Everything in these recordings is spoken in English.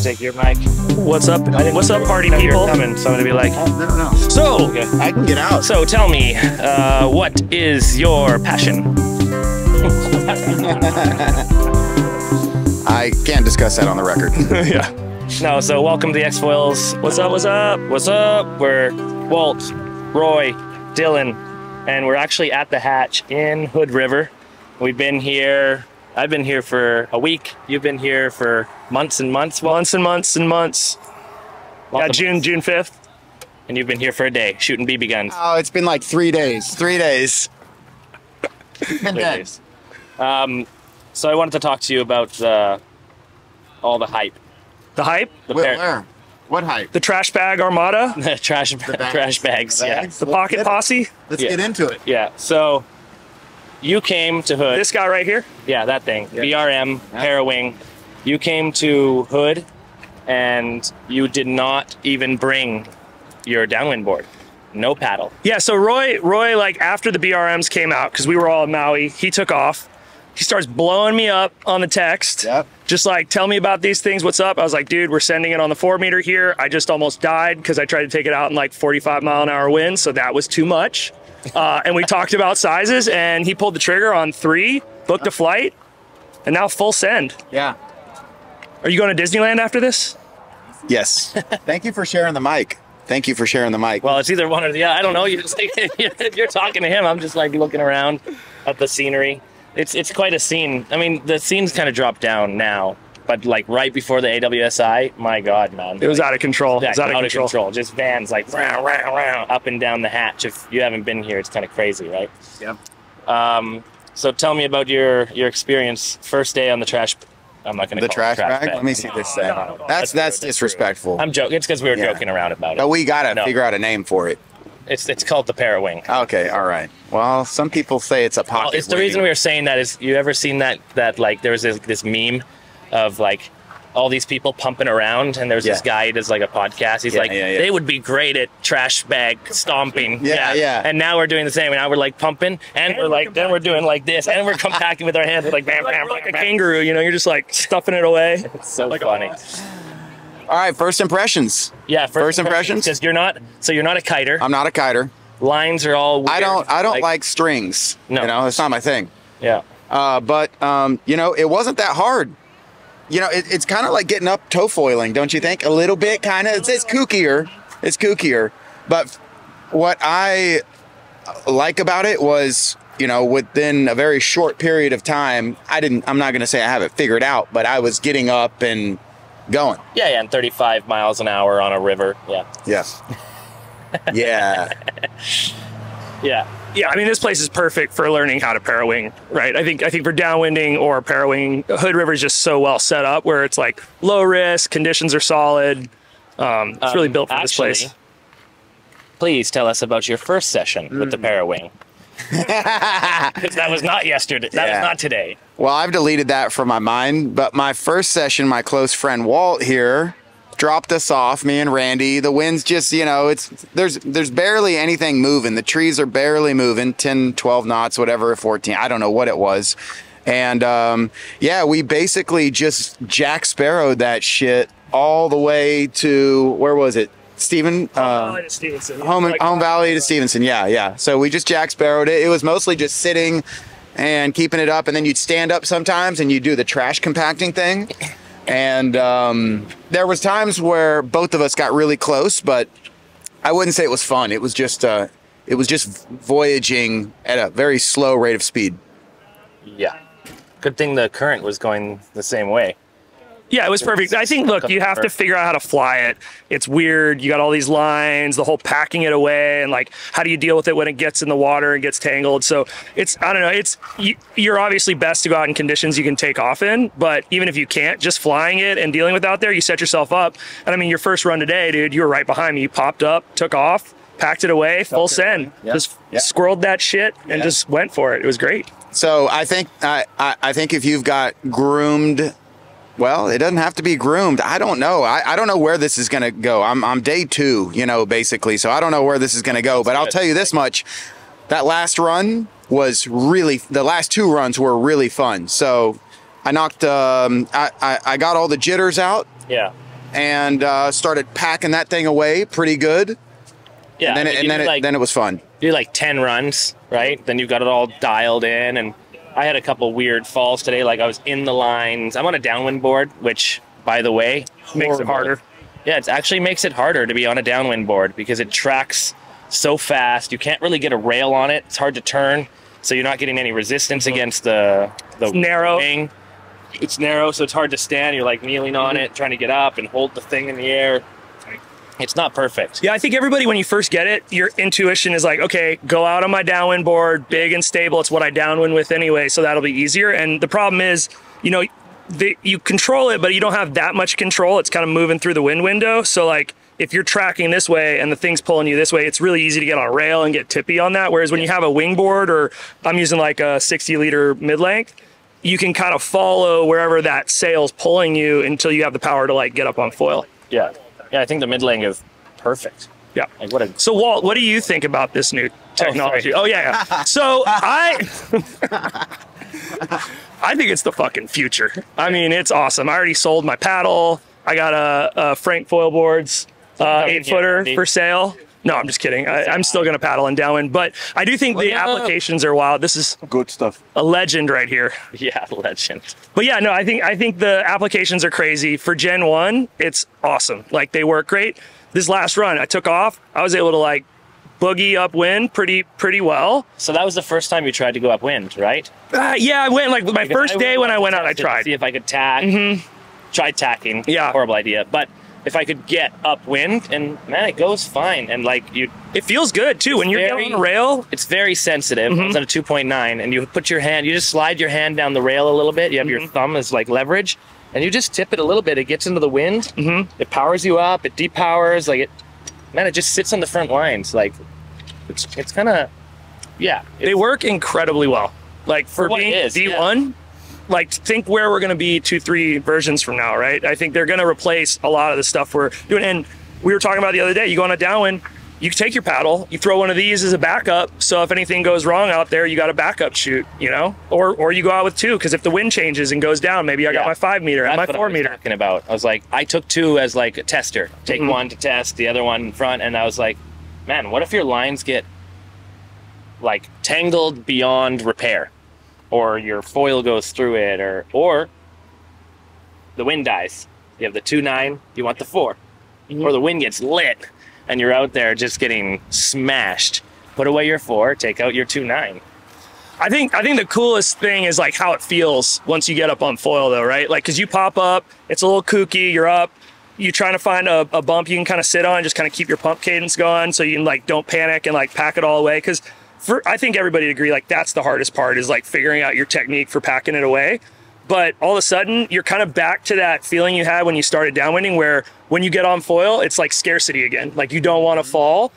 take your mic. What's up? What's up, party You're people? coming. So I'm gonna be like, No. So, okay. I can get out. so tell me, what is your passion? I can't discuss that on the record. Yeah. No, so welcome to the X-Foils. What's up? What's up? What's up? We're Walt, Roy, Dylan, and we're actually at the hatch in Hood River. We've been here. I've been here for a week. You've been here for months and months. Walt. Months and months and months. Yeah, Lots of June months. 5th. And you've been here for a day shooting BB guns. Oh, it's been like 3 days. 3 days. Been dead. So I wanted to talk to you about all the hype. The hype, The Where? What hype? the trash bag armada, the trash bags. Yeah. the pocket posse. Let's Yeah. get into it. Yeah. So you came to Hood. This guy right here. Yeah, that thing. Yeah. BRM, Yeah. Parawing. You came to Hood and you did not even bring your downwind board. No paddle. Yeah, so Roy, like after the BRMs came out, because we were all in Maui, he took off. He starts blowing me up on the text. Yep. Just like, tell me about these things. What's up? I was like, dude, we're sending it on the 4-meter here. I just almost died because I tried to take it out in like 45-mile-an-hour winds, so that was too much. And we talked about sizes, and he pulled the trigger on 3, booked a flight, and now full send. Yeah. Are you going to Disneyland after this? Yes. Thank you for sharing the mic. Thank you for sharing the mic. Well, it's either one or the other. I don't know. You just like, if you're talking to him, I'm just like looking around at the scenery. It's quite a scene. I mean, the scene's kind of dropped down now, but like right before the AWSI, my God, man. It was out of control. Yeah, It was out of control. Just vans like row, row, row, up and down the hatch. If you haven't been here, it's kind of crazy, right? Yeah. So tell me about your experience. First day on the trash. I'm not going to The trash bag? Let me see this thing. no. That's disrespectful. I'm joking. It's because we were Yeah. joking around about it. But we gotta No. figure out a name for it. It's called the Parawing. Okay, all right. Well, some people say it's a pocket. Well, it's the wing. reason we were saying that is, you ever seen that like there was this meme of like all these people pumping around, and there's this Yeah. guy who does like a podcast. He's Yeah, like, yeah. they would be great at trash bag stomping. Yeah. And now we're doing the same. And now we're like pumping, and we're like, then we're doing like this, and we're compacting with our hands. We're like bam, bam, Like a bam, bam. kangaroo, you know, you're just like stuffing it away. It's so funny. All right, first impressions. Yeah. First impressions? Because you're not a kiter. I'm not a kiter. Lines are all weird. I don't like strings. No. You know, it's not my thing. Yeah. But you know, it wasn't that hard. You know, it's kind of like getting up tow foiling, don't you think? A little bit, kind of. It's kookier. It's kookier. But what I like about it was, you know, within a very short period of time, I'm not going to say I have it figured out, but I was getting up and going. Yeah, and 35 miles an hour on a river. Yeah. Yes. Yeah. Yeah. Yeah, I mean, this place is perfect for learning how to parawing, right? I think for downwinding or parawing, Hood River is just so well set up where it's like low risk, conditions are solid. It's really built for this place. Please tell us about your first session with the Parawing. Because that was not yesterday. That Yeah. was not today. Well, I've deleted that from my mind, but my first session, my close friend Walt here dropped us off, me and Randy. The wind's just, you know, there's barely anything moving. The trees are barely moving, 10, 12 knots, whatever, 14. I don't know what it was. And yeah, we basically just Jack Sparrowed that shit all the way to, where was it? Home Valley to Stevenson. Yeah. So we just Jack Sparrowed it. It was mostly just sitting and keeping it up, and then you'd stand up sometimes and you do the trash compacting thing. And there was times where both of us got really close, but I wouldn't say it was fun. It was just voyaging at a very slow rate of speed. Yeah. Good thing the current was going the same way. Yeah, it was perfect. I think, look, you have to figure out how to fly it. It's weird. You got all these lines, the whole packing it away, and like, how do you deal with it when it gets in the water and gets tangled? So it's, I don't know, you're obviously best to go out in conditions you can take off in, but even if you can't, just flying it and dealing with out there, you set yourself up. And I mean, your first run today, dude, you were right behind me. You popped up, took off, packed it away, full send. Yeah. Just Yeah. squirreled that shit and just went for it. It was great. So I think if you've got groomed, well, it doesn't have to be groomed. I don't know. I don't know where this is going to go. I'm day 2, you know, basically. So I don't know where this is going to go. But I'll tell you this much. That last run was really, the last 2 runs were really fun. So I knocked, I got all the jitters out. Yeah. and started packing that thing away pretty good. Yeah, And then it was fun. do like 10 runs, right? Then you've got it all dialed in. And I had a couple weird falls today. Like I was in the lines. I'm on a downwind board, which, by the way, Makes it harder. Yeah, it actually makes it harder to be on a downwind board because it tracks so fast. You can't really get a rail on it. It's hard to turn, so you're not getting any resistance against the narrow wing. It's narrow, so it's hard to stand. You're like kneeling on it, trying to get up and hold the thing in the air. It's not perfect. Yeah, I think everybody, when you first get it, your intuition is like, okay, go out on my downwind board, big and stable. It's what I downwind with anyway, so that'll be easier. And the problem is, you know, you control it, but you don't have that much control. It's kind of moving through the wind window. So like, if you're tracking this way and the thing's pulling you this way, it's really easy to get on a rail and get tippy on that. Whereas when you have a wing board, or I'm using like a 60-liter mid-length, you can kind of follow wherever that sail's pulling you until you have the power to like get up on foil. Yeah. Yeah, I think the mid-lane is perfect. Yeah. Like what a So Walt, what do you think about this new technology? Oh, yeah. So I think it's the fucking future. I mean, it's awesome. I already sold my paddle. I got a Frank Foil Boards 8-footer for sale. No, I'm just kidding. I'm still going to paddle and downwind, but I do think the applications are wild. This is Good stuff. a legend right here. Yeah, legend. But yeah, no, I think the applications are crazy. For Gen 1, it's awesome. Like, they work great. This last run, I took off. I was able to like boogie upwind pretty well. So that was the first time you tried to go upwind, right? Yeah, I went like my Because first day when I went out, I to tried. see if I could tack. Tried tacking. Yeah. Horrible idea. But if I could get upwind, and man, it goes fine. And like It feels good too when you're on a rail. it's very sensitive. It's on a 2.9, and you put your hand, you just slide your hand down the rail a little bit. You have your thumb as like leverage, and you just tip it a little bit. It gets into the wind. It powers you up. It depowers. Like it just sits on the front lines. Like it's kind of, yeah. They work incredibly well. Like for what being it is, V1, like think where we're going to be 2-3 versions from now, right? I think they're going to replace a lot of the stuff we're doing. And we were talking about the other day, you go on a downwind, you take your paddle, you throw one of these as a backup. So if anything goes wrong out there, you got a backup shoot, you know, or you go out with 2, because if the wind changes and goes down, maybe I got my 5 meter and my That's what 4 I was meter. talking about. I was like, I took 2 as like a tester. Take one to test, the other one in front, and I was like, man, what if your lines get like tangled beyond repair, or your foil goes through it, or the wind dies? You have the 2.9, you want the 4, or the wind gets lit and you're out there just getting smashed. Put away your 4, take out your 2.9. I think the coolest thing is like how it feels once you get up on foil though, right? Like, cause you pop up, it's a little kooky, you're up, you're trying to find a bump you can kind of sit on, just kind of keep your pump cadence going so you can like don't panic and like pack it all away. Cause I think everybody would agree, like that's the hardest part, is like figuring out your technique for packing it away. But all of a sudden you're kind of back to that feeling you had when you started downwinding, where when you get on foil, it's like scarcity again. Like you don't want to fall.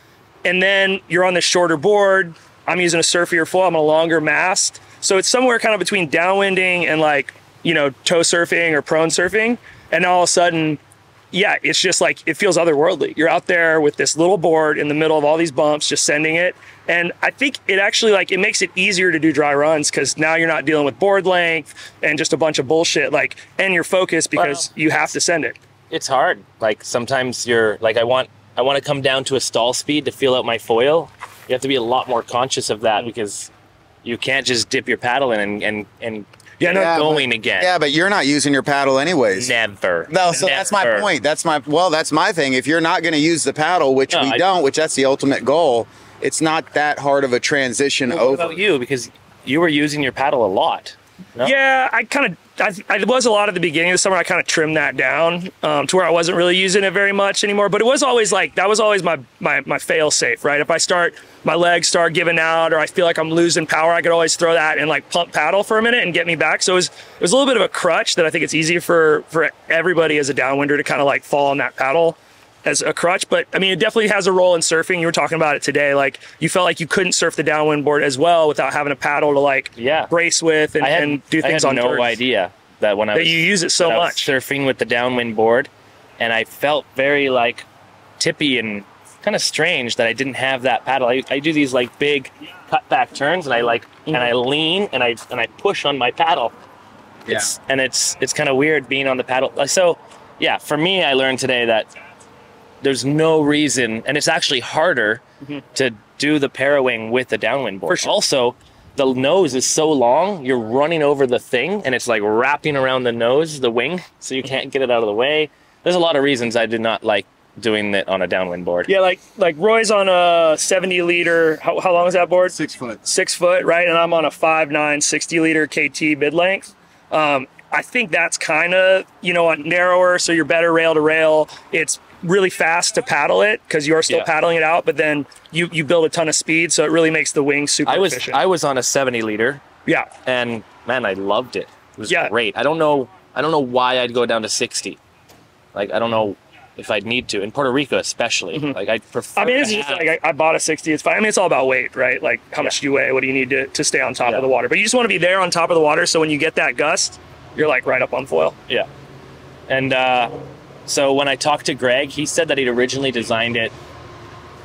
And then you're on this shorter board. I'm using a surfier foil, I'm on a longer mast. So it's somewhere kind of between downwinding and like, you know, tow surfing or prone surfing. And all of a sudden, yeah, it's just like, it feels otherworldly. You're out there with this little board in the middle of all these bumps, just sending it. And I think it actually like, it makes it easier to do dry runs, because now you're not dealing with board length and just a bunch of bullshit, like, and your focus, because you have to send it. It's hard. Like sometimes you're like, I want to come down to a stall speed to feel out my foil. You have to be a lot more conscious of that, because you can't just dip your paddle in and going again. Yeah, but you're not using your paddle anyways. Never. No, so that's my point. That's my thing. If you're not going to use the paddle, which we don't, which that's the ultimate goal, it's not that hard of a transition over. What about you? Because you were using your paddle a lot. No? Yeah, I was a lot at the beginning of the summer. I kind of trimmed that down to where I wasn't really using it very much anymore. But it was always like, that was always my fail safe, right? If my legs start giving out, or I feel like I'm losing power, I could always throw that and like pump paddle for a minute and get me back. So it was a little bit of a crutch that I think it's easy for everybody as a downwinder to kind of like fall on that paddle as a crutch. But I mean, it definitely has a role in surfing. You were talking about it today. Like you felt like you couldn't surf the downwind board as well without having a paddle to like brace with and do things on. I had no idea that when you use it so much surfing with the downwind board, and I felt very like tippy and kind of strange that I didn't have that paddle. I do these like big cut back turns, and I like and I lean and I push on my paddle. It's kind of weird being on the paddle. So yeah, for me, I learned today that there's no reason, and it's actually harder to do the parawing with the downwind board. For sure. Also, the nose is so long, you're running over the thing, and it's like wrapping around the nose, the wing, so you can't get it out of the way. There's a lot of reasons I did not like doing it on a downwind board. Yeah, like Roy's on a 70 liter. How long is that board? 6 foot. 6 foot, right? And I'm on a 5'9", 60 liter KT mid length. I think that's kind of, you know, narrower, so you're better rail to rail. It's really fast to paddle it because you're still paddling it out, but then you build a ton of speed, so it really makes the wing super efficient. I was on a 70 liter. Yeah. And man, I loved it. It was Yeah. great. I don't know why I'd go down to 60. Like, I don't know if I'd need to. In Puerto Rico especially. Like, I prefer I mean, it's to just have- like I bought a 60. It's fine. I mean, it's all about weight, right? Like, how much do you weigh? What do you need to stay on top of the water? But you just want to be there on top of the water, so when you get that gust, you're like right up on foil. Yeah. And so when I talked to Greg, he said that he'd originally designed it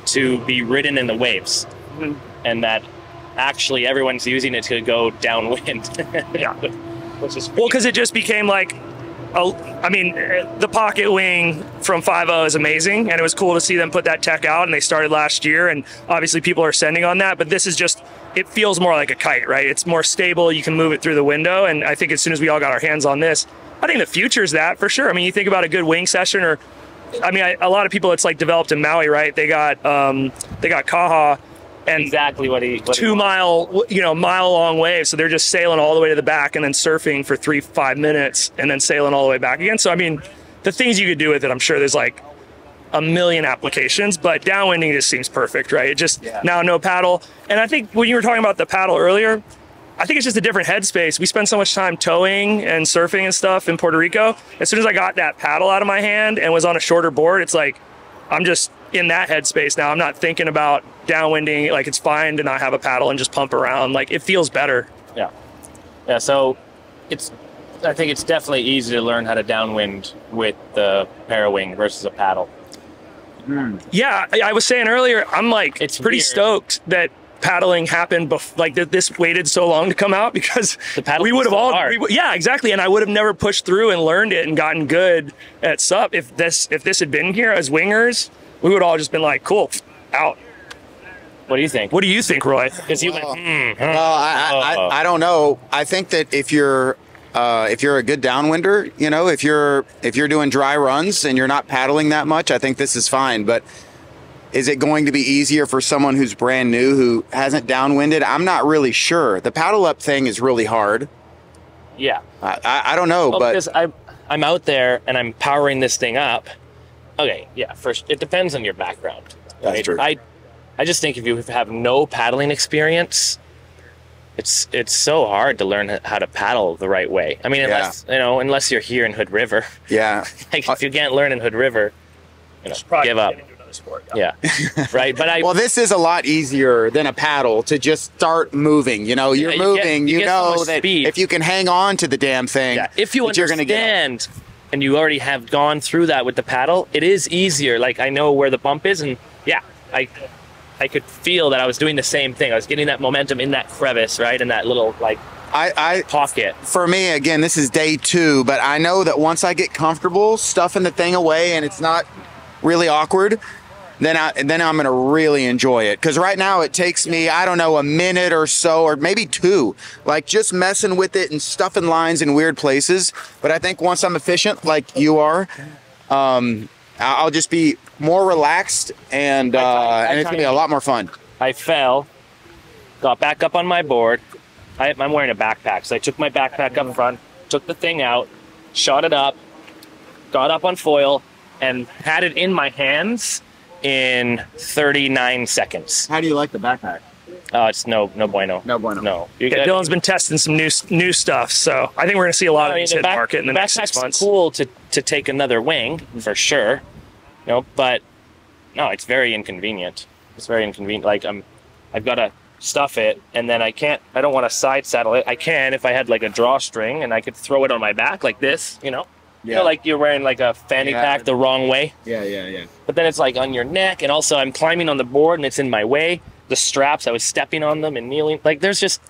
to be ridden in the waves. And that actually everyone's using it to go downwind. Yeah. Which is Well, because it just became like, I mean, the pocket wing from 5.0 is amazing, and it was cool to see them put that tech out, and they started last year, and obviously people are sending on that, but this is just, it feels more like a kite, right? It's more stable, you can move it through the window, and I think as soon as we all got our hands on this, I think the future is that for sure. I mean, you think about a good wing session, or, I mean, a lot of people, it's like developed in Maui, right? They got Kaha, and exactly what he 2 mile, mile long waves. So they're just sailing all the way to the back and then surfing for 3-5 minutes and then sailing all the way back again. So, I mean, the things you could do with it, I'm sure there's like a million applications, but downwinding just seems perfect, right? It just, now no paddle. And I think when you were talking about the paddle earlier, I think it's just a different headspace. We spend so much time towing and surfing and stuff in Puerto Rico. As soon as I got that paddle out of my hand and was on a shorter board, it's like, I'm just in that headspace now. I'm not thinking about downwinding. Like, it's fine to not have a paddle and just pump around. Like, it feels better. Yeah, so I think it's definitely easy to learn how to downwind with the parawing versus a paddle. Yeah, I was saying earlier, I'm like, It's pretty weird. stoked that paddling happened like this waited so long to come out, because The paddle we would have was so all hard. yeah, exactly, and I would have never pushed through and learned it and gotten good at SUP if this had been here as wingers. We would all just been like, cool, out. What do you think? What do you think, Roy? Because you went, Well, I don't know. I think that if you're a good downwinder, you know, if you're doing dry runs and you're not paddling that much, I think this is fine. But is it going to be easier for someone who's brand new, who hasn't downwinded? I'm not really sure. The paddle up thing is really hard. yeah. I don't know, Well, but because I'm out there and I'm powering this thing up. Okay, yeah. First, it depends on your background. That's right? true. I just think if you have no paddling experience, it's so hard to learn how to paddle the right way. I mean, unless you're here in Hood River. yeah. Like, if you can't learn in Hood River, Probably give up. get into another sport, Yeah, right. But Well, this is a lot easier than a paddle to just start moving. You know, you're you get- moving. you You, get so know much that speed. if you can hang on to the damn thing, yeah, if you that you're gonna get. understand and you already have gone through that with the paddle, it is easier. Like, I know where the bump is, and yeah, I could feel that I was doing the same thing. I was getting that momentum in that crevice, right, in that little like I pocket. For me, again, this is day 2, but I know that once I get comfortable stuffing the thing away and it's not really awkward, then I'm gonna really enjoy it. Because right now it takes me, I don't know, a minute or so, or maybe 2, like just messing with it and stuffing lines in weird places. But I think once I'm efficient, like you are, I'll just be more relaxed, and it's gonna be a lot more fun. I fell, got back up on my board. I'm wearing a backpack, so I took my backpack up front, took the thing out, shot it up, got up on foil, and had it in my hands in 39 seconds. How do you like the backpack? Oh, it's no bueno. No bueno. No. You Yeah, got- Dylan's been testing some new stuff, so I think we're gonna see a lot of these hit the market in the next 6 backpack's months. cool to take another wing for sure, but no, it's very inconvenient. It's very inconvenient. Like, I've got to stuff it, and then I don't want to side saddle it. I can if I had like a drawstring and I could throw it on my back like this, You know, like you're wearing like a fanny pack the wrong way. Yeah. But then it's like on your neck, and also I'm climbing on the board and it's in my way. The straps, I was stepping on them and kneeling. Like, there's just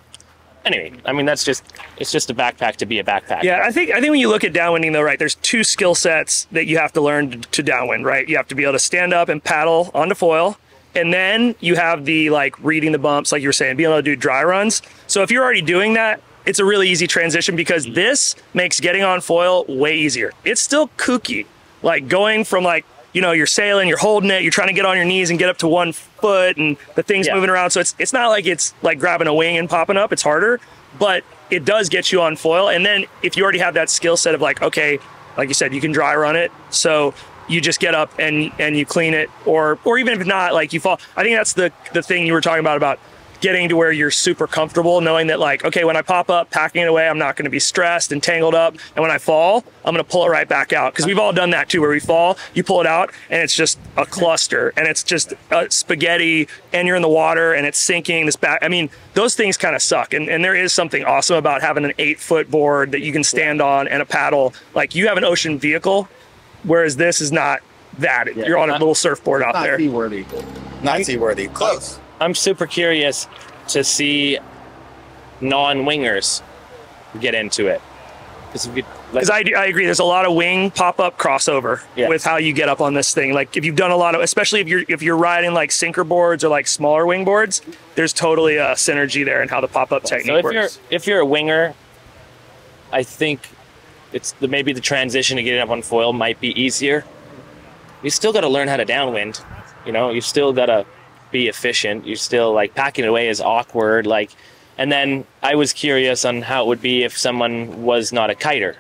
anyway, I mean, it's just a backpack to be a backpack. Yeah, I think when you look at downwinding though, right, there's two skill sets that you have to learn to downwind, right? You have to be able to stand up and paddle onto foil, and then you have the like reading the bumps, like you were saying, being able to do dry runs. So if you're already doing that, it's a really easy transition because this makes getting on foil way easier. It's still kooky, like going from like, you know, you're sailing, you're holding it, you're trying to get on your knees and get up to 1 foot, and the thing's moving around. So it's not like it's like grabbing a wing and popping up. It's harder, but it does get you on foil. And then if you already have that skill set of like, okay, like you said, you can dry run it. So you just get up and you clean it, or even if not, like you fall. I think that's the thing you were talking about getting to where you're super comfortable, knowing that like, okay, when I pop up, packing it away, I'm not going to be stressed and tangled up. And when I fall, I'm going to pull it right back out. Because we've all done that too, where we fall, you pull it out and it's just a cluster and it's just spaghetti, and you're in the water and it's sinking this back. I mean, those things kind of suck. And there is something awesome about having an 8-foot board that you can stand on and a paddle. Like you have an ocean vehicle, whereas this is not that. Yeah, you're on a little surfboard out there. Seaworthy. Not seaworthy. Close. I'm super curious to see non-wingers get into it. Because I agree, there's a lot of wing pop-up crossover with how you get up on this thing. Like if you've done a lot of, especially if you're riding like sinker boards or like smaller wing boards, there's totally a synergy there in how the pop-up technique works. If you're a winger, I think maybe the transition to getting up on foil might be easier. You still got to learn how to downwind. You know, you still got to be efficient. You're still like packing it away is awkward. Like, and then I was curious on how it would be if someone was not a kiter,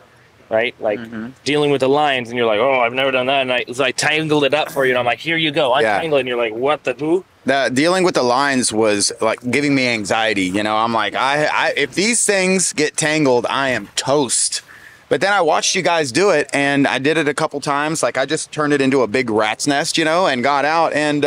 right? Like dealing with the lines, and you're like, oh, I've never done that. And I tangled it up for you, and I'm like, here you go, untangle it. And you're like, what the who? Dealing with the lines was like giving me anxiety. You know, I'm like, if these things get tangled, I am toast. But then I watched you guys do it, and I did it a couple times. Like I just turned it into a big rat's nest, you know, and got out, and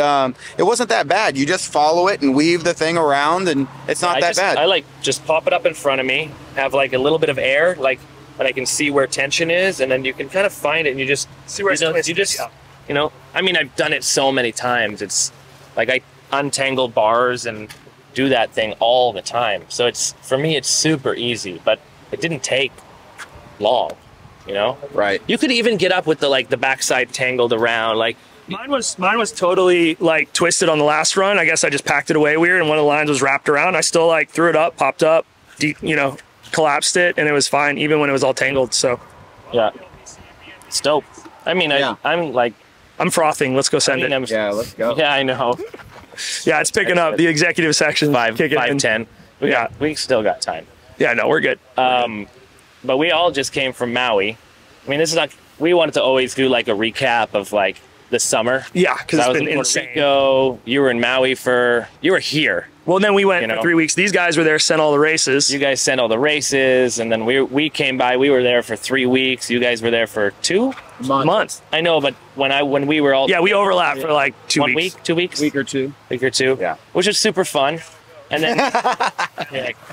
it wasn't that bad. You just follow it and weave the thing around, and it's not that bad. I like just pop it up in front of me, have like a little bit of air, like, and I can see where tension is, and then you can kind of find it, and you just see where you know, I mean, I've done it so many times. It's like I untangle bars and do that thing all the time. So for me, it's super easy, but it didn't take long, you know. Right. You could even get up with the backside tangled around. Like mine was totally like twisted on the last run. I guess I just packed it away weird, and one of the lines was wrapped around. I still like threw it up, popped up, you know, collapsed it, and it was fine even when it was all tangled. So yeah, it's dope. I mean, I'm frothing. Let's go send it. Yeah, let's go. Yeah, I know. Yeah, it's picking up. The executive section 5:10. We still got time. Yeah, no, we're good. But we all just came from Maui. I mean, this is not. We wanted to always do like a recap of like the summer. Yeah, because it's been insane. Rico, you were in Maui you were here. Well, then we went for 3 weeks. These guys were there, sent all the races. You guys sent all the races, and then we came by. We were there for 3 weeks. You guys were there for 2 months. I know, but when we were all we overlapped for like 2 weeks. 1 week, 2 weeks, week or two, yeah, which was super fun. And then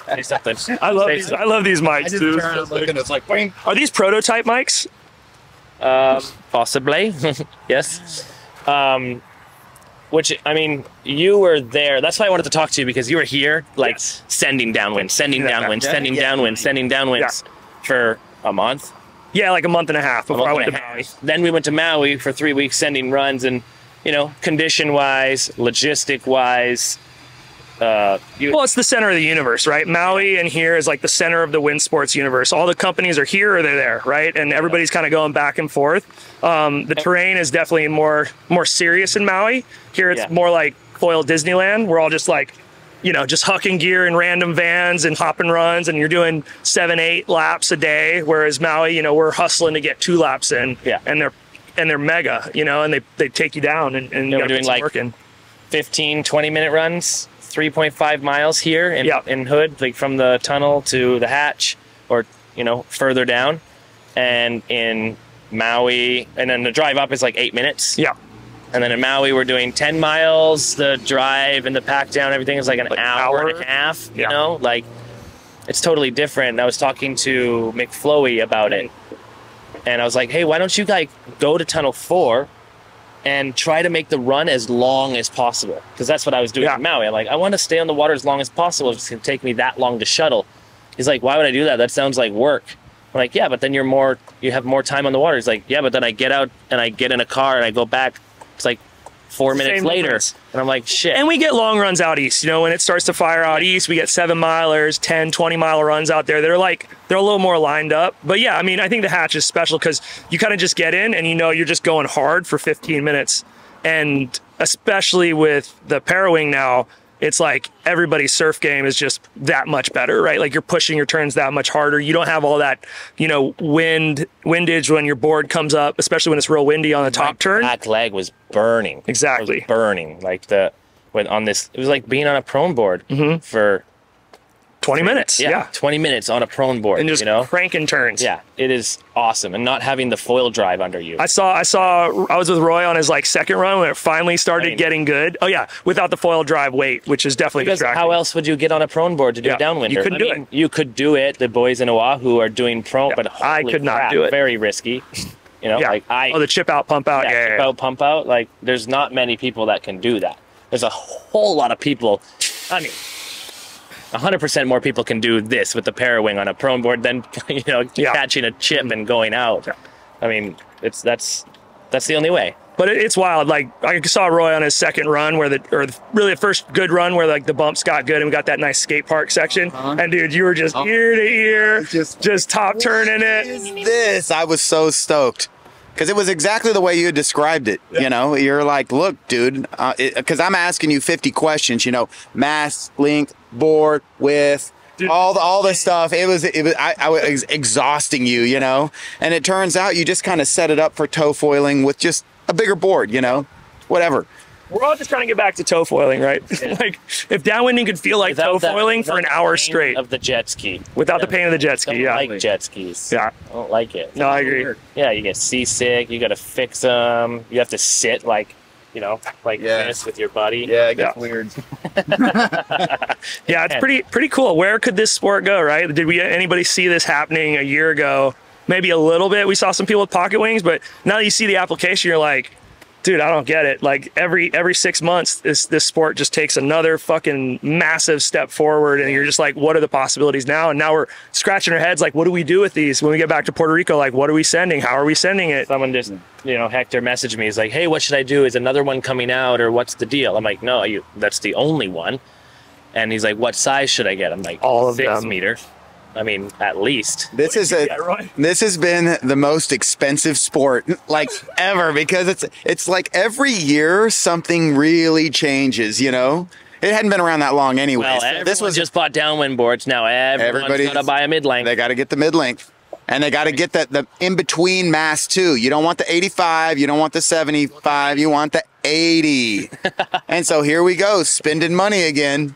say something. I love these mics. I just turn and look, and it's like, boing. Are these prototype mics? Possibly, yes. Which, I mean, you were there. That's why I wanted to talk to you, because you were here, like sending downwind for a month. Yeah, like a month and a half before I went to Maui. Then we went to Maui for 3 weeks sending runs, and you know, condition-wise, logistic-wise. Well, it's the center of the universe, right? Maui and here is like the center of the wind sports universe. All the companies are here or they're there, right? And everybody's kind of going back and forth. The terrain is definitely more serious in Maui. Here it's more like foil Disneyland. We're all just like, you know, just hucking gear in random vans and hopping runs, and you're doing 7-8 laps a day. Whereas Maui, you know, we're hustling to get 2 laps in, and they're mega, you know, and they take you down and you're doing like 15-20 minute runs. 3.5 miles here in Hood, like from the tunnel to the hatch, or you know, further down. And in Maui, and then the drive up is like 8 minutes. Yeah. And then in Maui, we're doing 10 miles. The drive and the pack down, everything is like an hour and a half. You know, like it's totally different. And I was talking to Mick Flowey about it, and I was like, hey, why don't you guys go to Tunnel 4 and try to make the run as long as possible? Because that's what I was doing in Maui. I'm like, I want to stay on the water as long as possible. It's going to take me that long to shuttle. He's like, why would I do that? That sounds like work. I'm like, yeah, but then you have more time on the water. He's like, yeah, but then I get out and I get in a car and I go back. It's like 4 minutes later. Difference. And I'm like, shit. And we get long runs out east. You know, when it starts to fire out east, we get 7 milers, 10, 20 mile runs out there. They're a little more lined up. But yeah, I mean, I think the hatch is special because you kind of just get in and you know you're just going hard for 15 minutes. And especially with the Parawing now, it's like everybody's surf game is just that much better, right? Like you're pushing your turns that much harder. You don't have all that, you know, windage when your board comes up, especially when it's real windy on the top turn. Back leg was burning. Exactly. It was burning. Like it was like being on a prone board for 20 minutes. Yeah. 20 minutes on a prone board. And just cranking turns. Yeah. It is awesome. And not having the foil drive under you. I was with Roy on his second run when it finally started getting good. Oh yeah. Without the foil drive weight, which is definitely distracting. How else would you get on a prone board to do downwinder? You couldn't do it. You could do it. The boys in Oahu are doing prone, but I could not do it. Very risky. You know, the chip out, pump out. Yeah, chip out, pump out. Like there's not many people that can do that. There's a whole lot of people. I mean, 100% more people can do this with the Parawing on a prone board than catching a chip and going out. Yeah. I mean, that's the only way. But it's wild. Like I saw Roy on his second run really the first good run where the bumps got good and we got that nice skate park section. And dude, you were just ear to ear, just top turning it. I was so stoked. Because it was exactly the way you had described it. Yeah. You know, you're like, look, dude, because I'm asking you 50 questions, mass, length, board, width, dude, all this stuff. I was exhausting you, and it turns out you just kind of set it up for toe foiling with just a bigger board, whatever. We're all just trying to get back to toe foiling, right? Yeah. If downwinding could feel like toe foiling for an hour straight. Of the jet ski. Without the pain of the jet ski, I don't like jet skis. Yeah. I don't like it. No, I agree. Yeah, you get seasick. You got to fix them. You have to sit this with your buddy. Yeah, it gets weird. Yeah, it's pretty cool. Where could this sport go, right? Did anybody see this happening a year ago? Maybe a little bit. We saw some people with pocket wings, but now that you see the application, you're like, dude, I don't get it. Like every 6 months, this sport just takes another fucking massive step forward, and you're just like, what are the possibilities now? And now we're scratching our heads, like, what do we do with these when we get back to Puerto Rico? Like, what are we sending? How are we sending it? Someone just, Hector messaged me. He's like, hey, what should I do? Is another one coming out, or what's the deal? I'm like, no, that's the only one. And he's like, what size should I get? I'm like, all of 6 them. meter. I mean, at least. This has been the most expensive sport ever, because it's like every year something really changes, It hadn't been around that long anyway. Well, this was just bought downwind boards. Now everybody's got to buy a mid-length. They got to get the mid-length. And they got to get the in-between mass too. You don't want the 85, you don't want the 75, you want the 80. And so here we go, spending money again.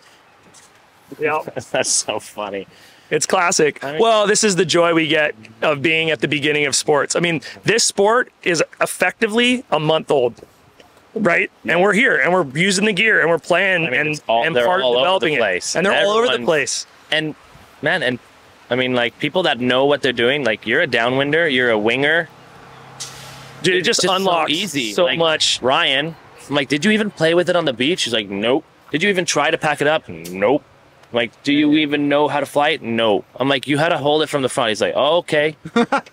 Yeah. That's so funny. It's classic. Well, this is the joy we get of being at the beginning of sports. I mean, this sport is effectively a month old, right? And we're here, and we're using the gear, and we're playing, and part of developing it. And they're all over the place. And man, I mean, people that know what they're doing, you're a downwinder, you're a winger. Dude, it just unlocks so easy. So much. Ryan, I'm like, did you even play with it on the beach? He's like, nope. Did you even try to pack it up? Nope. I'm like, do you even know how to fly it? No. I'm like, you had to hold it from the front. He's like, oh, okay.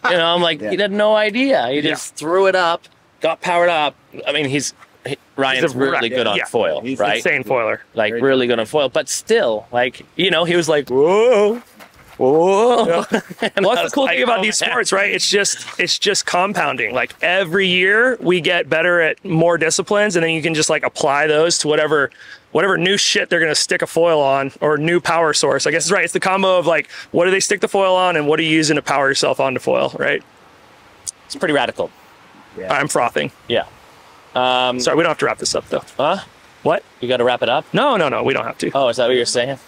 I'm like, he had no idea. He just threw it up, got powered up. I mean, Ryan's really good on foil, he's right? Insane foiler. Really good on foil. But still, he was like, whoa. Whoa. Yeah. Well, that's the cool thing about these sports, right? It's just compounding. Every year we get better at more disciplines, and then you can just apply those to whatever new shit they're going to stick a foil on, or new power source. I guess it's right. It's the combo of what do they stick the foil on, and what are you using to power yourself onto foil, right? It's pretty radical. Yeah. I'm frothing. Yeah. Sorry, we don't have to wrap this up though. Huh? What? You got to wrap it up? No, we don't have to. Oh, is that what you're saying?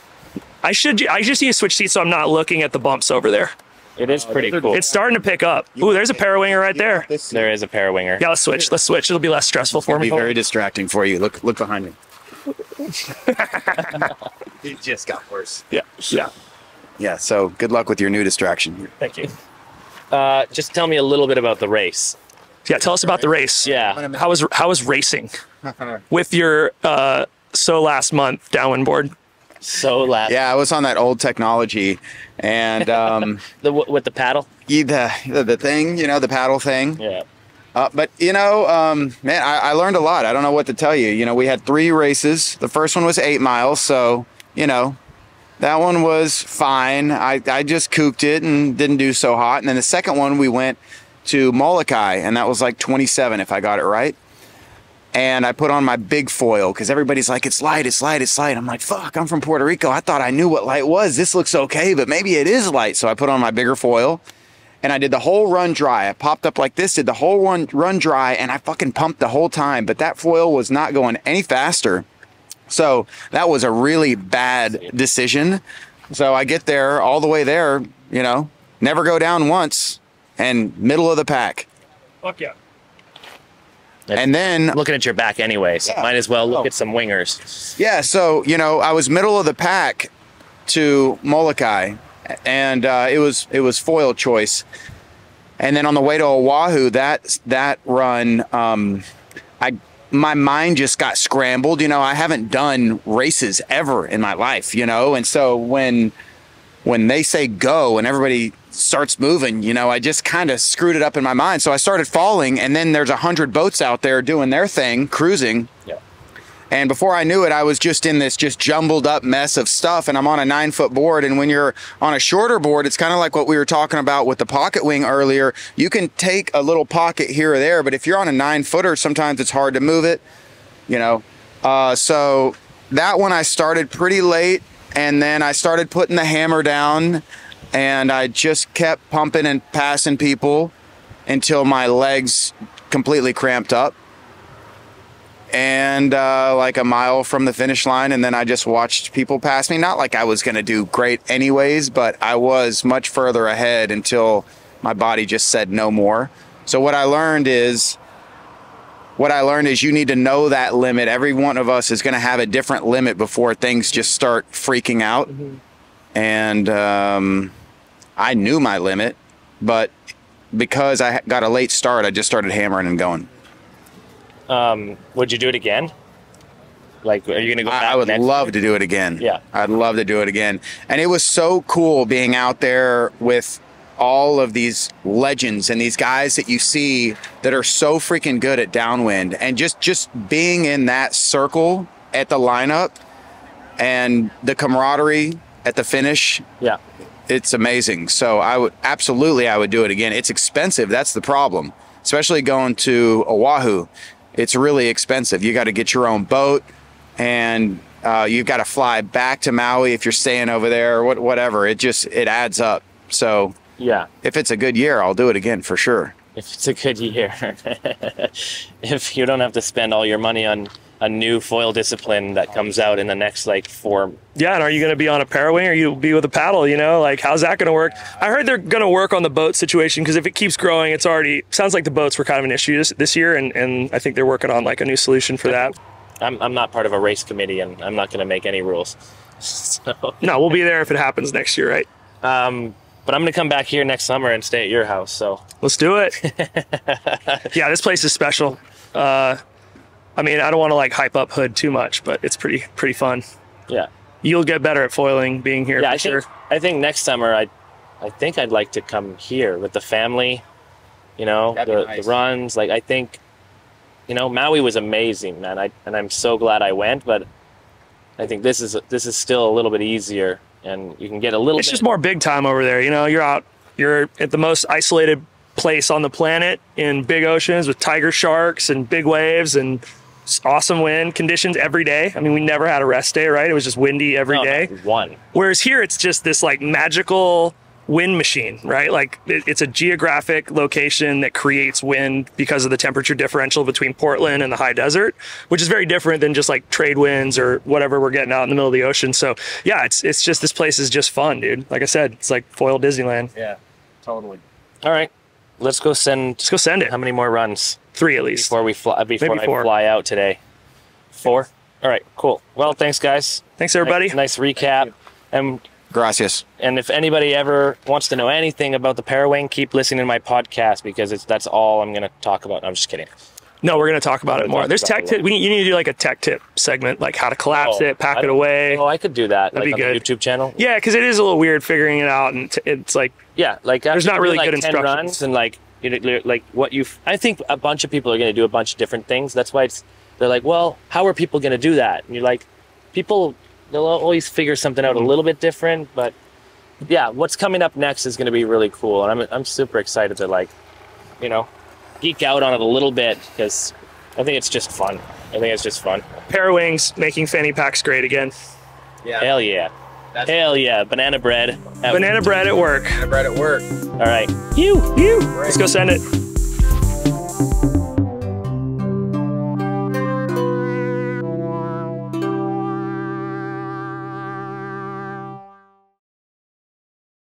I just need to switch seats so I'm not looking at the bumps over there. It is pretty cool. It's starting to pick up. Ooh, there's a Parawinger right there. There is a Parawinger. Yeah, let's switch. It'll be less stressful for me. It'll be very distracting for you. Look behind me. It just got worse. Yeah, so good luck with your new distraction. Thank you. Just tell me a little bit about the race. Yeah, tell us about the race. Yeah. How was racing with your last month downwind board? So loud. Yeah, I was on that old technology, and With the paddle. the thing, the paddle thing. Yeah. But man, I learned a lot. I don't know what to tell you. We had 3 races. The first one was 8 miles, so that one was fine. I just cooped it and didn't do so hot. And then the second one, we went to Molokai, and that was like 27 if I got it right. And I put on my big foil because everybody's like, it's light, it's light, it's light. I'm like, fuck, I'm from Puerto Rico. I thought I knew what light was. This looks okay, but maybe it is light. So I put on my bigger foil, and I did the whole run dry. I popped up like this, did the whole run dry, and I fucking pumped the whole time. But that foil was not going any faster. So that was a really bad decision. So I get there, all the way there, never go down once, and middle of the pack. Fuck yeah. And then Looking at your back anyways, Yeah. might as well look at some wingers. yeah, so I was middle of the pack to Molokai, and it was foil choice. And then on the way to Oahu, that run, my mind just got scrambled. I haven't done races ever in my life, and so when they say go and everybody starts moving, I just kind of screwed it up in my mind. So I started falling, and then there's 100 boats out there doing their thing, cruising. Yeah. And before I knew it, I was just in this just jumbled up mess of stuff, and I'm on a 9-foot board. And when you're on a shorter board, it's kind of like what we were talking about with the pocket wing earlier. You can take a little pocket here or there, but if you're on a 9-footer, sometimes it's hard to move it, So that one I started pretty late, and then I started putting the hammer down, and I just kept pumping and passing people until my legs completely cramped up. And like a mile from the finish line, and then I just watched people pass me. Not like I was going to do great anyways, but I was much further ahead until my body just said no more. So what I learned is you need to know that limit. Every one of us is going to have a different limit before things just start freaking out. Mm-hmm. And I knew my limit, but because I got a late start, I just started hammering and going. Would you do it again? Like, are you going to go back? I would love to do it again. Yeah. I'd love to do it again. And it was so cool being out there with all of these legends and these guys that you see that are so freaking good at downwind, and just being in that circle at the lineup and the camaraderie at the finish. Yeah. It's amazing. So I would do it again. It's expensive. That's the problem, especially going to Oahu. It's really expensive. You got to get your own boat, and you've got to fly back to Maui if you're staying over there or whatever. It adds up. So yeah, if it's a good year, I'll do it again for sure. If it's a good year, if you don't have to spend all your money on a new foil discipline that comes out in the next 4. Yeah, and are you going to be on a parawing, or you be with a paddle? How's that going to work? I heard they're going to work on the boat situation, because if it keeps growing, sounds like the boats were kind of an issue this year, and I think they're working on a new solution for that. I'm not part of a race committee, and I'm not going to make any rules. So. No, we'll be there if it happens next year, right? But I'm going to come back here next summer and stay at your house. So let's do it. Yeah, this place is special. I don't want to hype up Hood too much, but it's pretty fun. Yeah. You'll get better at foiling being here. Yeah, for sure. I think next summer I think I'd like to come here with the family. The runs. I think, Maui was amazing, man. And I'm so glad I went, but I think this is still a little bit easier, and you can get a little. It's just more big time over there. You're at the most isolated place on the planet in big oceans with tiger sharks and big waves and awesome wind conditions every day. We never had a rest day, right? It was just windy every day. Not one. Whereas here, it's just this magical wind machine, right? It's a geographic location that creates wind because of the temperature differential between Portland and the high desert, which is very different than just trade winds or whatever we're getting out in the middle of the ocean. So yeah, it's just, this place is just fun, dude. Like I said, it's like foil Disneyland. Yeah, totally. All right. Let's go send it. How many more runs? 3 at least. Before I 4. fly out today. 4? All right, cool. Well, thanks, guys. Thanks, everybody. Nice recap. And gracias. And if anybody ever wants to know anything about the Parawing, keep listening to my podcast, because that's all I'm going to talk about. I'm just kidding. No, we're going to talk about it more. talk There's about tech it tip. You need to do like a tech tip segment, like how to collapse it, pack it away. Oh, I could do that. That'd like be on good. the YouTube channel. Yeah, because it is a little weird figuring it out, and it's like Yeah, like There's not after really like good 10 instructions. runs and like you know, like what you. I think a bunch of people are going to do a bunch of different things. That's why they're like, well, how are people going to do that? And you're like, people, they'll always figure something out a little bit different. But yeah, what's coming up next is going to be really cool, and I'm super excited to like, you know, geek out on it a little bit because I think it's just fun. I think it's just fun. pair of wings, making fanny packs great again. Yeah. Hell yeah. Hell yeah. Banana bread. Banana bread at work. Bread at work. All right. Let's go send it.